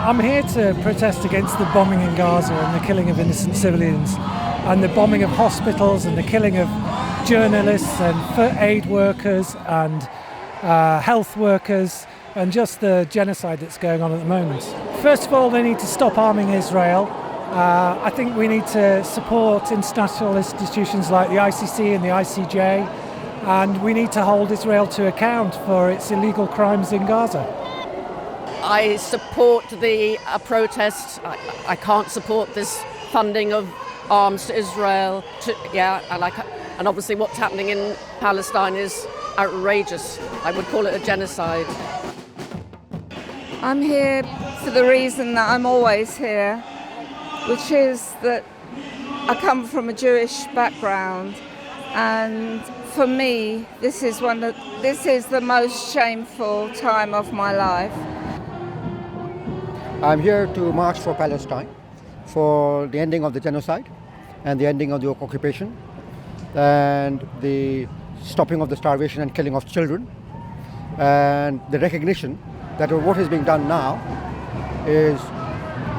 I'm here to protest against the bombing in Gaza and the killing of innocent civilians and the bombing of hospitals and the killing of journalists and aid workers and health workers and just the genocide that's going on at the moment. First of all, they need to stop arming Israel. I think we need to support international institutions like the ICC and the ICJ, and we need to hold Israel to account for its illegal crimes in Gaza. I support the protest. I can't support this funding of arms to Israel. And obviously what's happening in Palestine is outrageous. I would call it a genocide. I'm here for the reason that I'm always here, which is that I come from a Jewish background, and for me, this is the most shameful time of my life. I'm here to march for Palestine, for the ending of the genocide and the ending of the occupation and the stopping of the starvation and killing of children, and the recognition that what is being done now is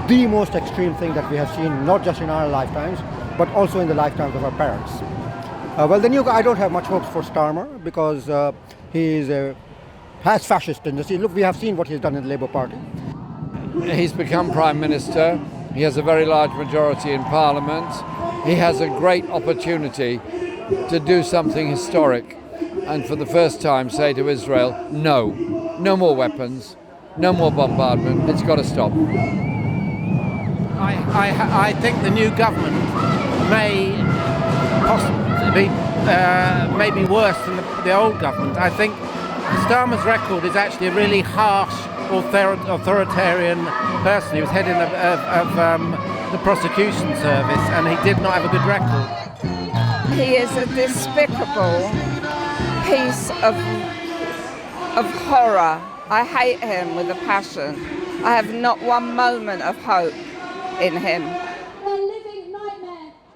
the most extreme thing that we have seen, not just in our lifetimes, but also in the lifetimes of our parents. The new guy, I don't have much hopes for Starmer because he has fascist tendencies. Look, we have seen what he's done in the Labour Party. He's become Prime Minister. He has a very large majority in Parliament. He has a great opportunity to do something historic and for the first time say to Israel, no more weapons, no more bombardment, it's got to stop. I think the new government may possibly be worse than the old government. I think Starmer's record is actually a really harsh, authoritarian person. He was head of the prosecution service, and he did not have a good record. He is a despicable piece of horror. I hate him with a passion. I have not one moment of hope in him.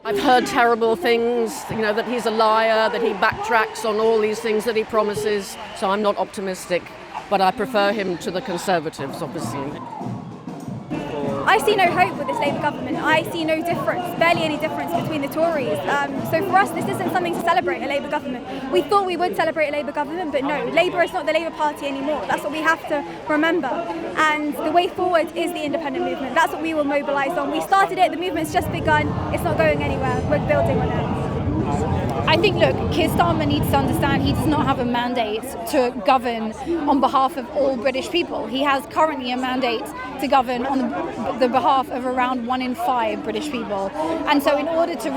I've heard terrible things, that he's a liar, that he backtracks on all these things that he promises, so I'm not optimistic, but I prefer him to the Conservatives, obviously. I see no hope with this Labour government. I see no difference, barely any difference between the Tories. So for us, this isn't something to celebrate, a Labour government. We thought we would celebrate a Labour government, but no, Labour is not the Labour Party anymore. That's what we have to remember. And the way forward is the independent movement. That's what we will mobilise on. We started it, the movement's just begun. It's not going anywhere. We're building on it. I think, look, Keir Starmer needs to understand he does not have a mandate to govern on behalf of all British people. He has currently a mandate to govern on the behalf of around 1 in 5 British people. And so in order to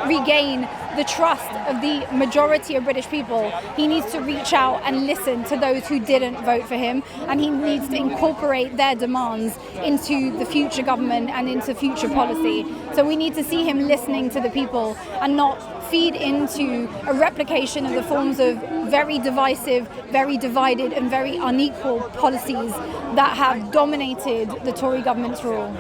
regain the trust of the majority of British people, he needs to reach out and listen to those who didn't vote for him, and he needs to incorporate their demands into the future government and into future policy. So we need to see him listening to the people and not feed into a replication of the forms of very divisive, very divided and very unequal policies that have dominated the Tory government's rule.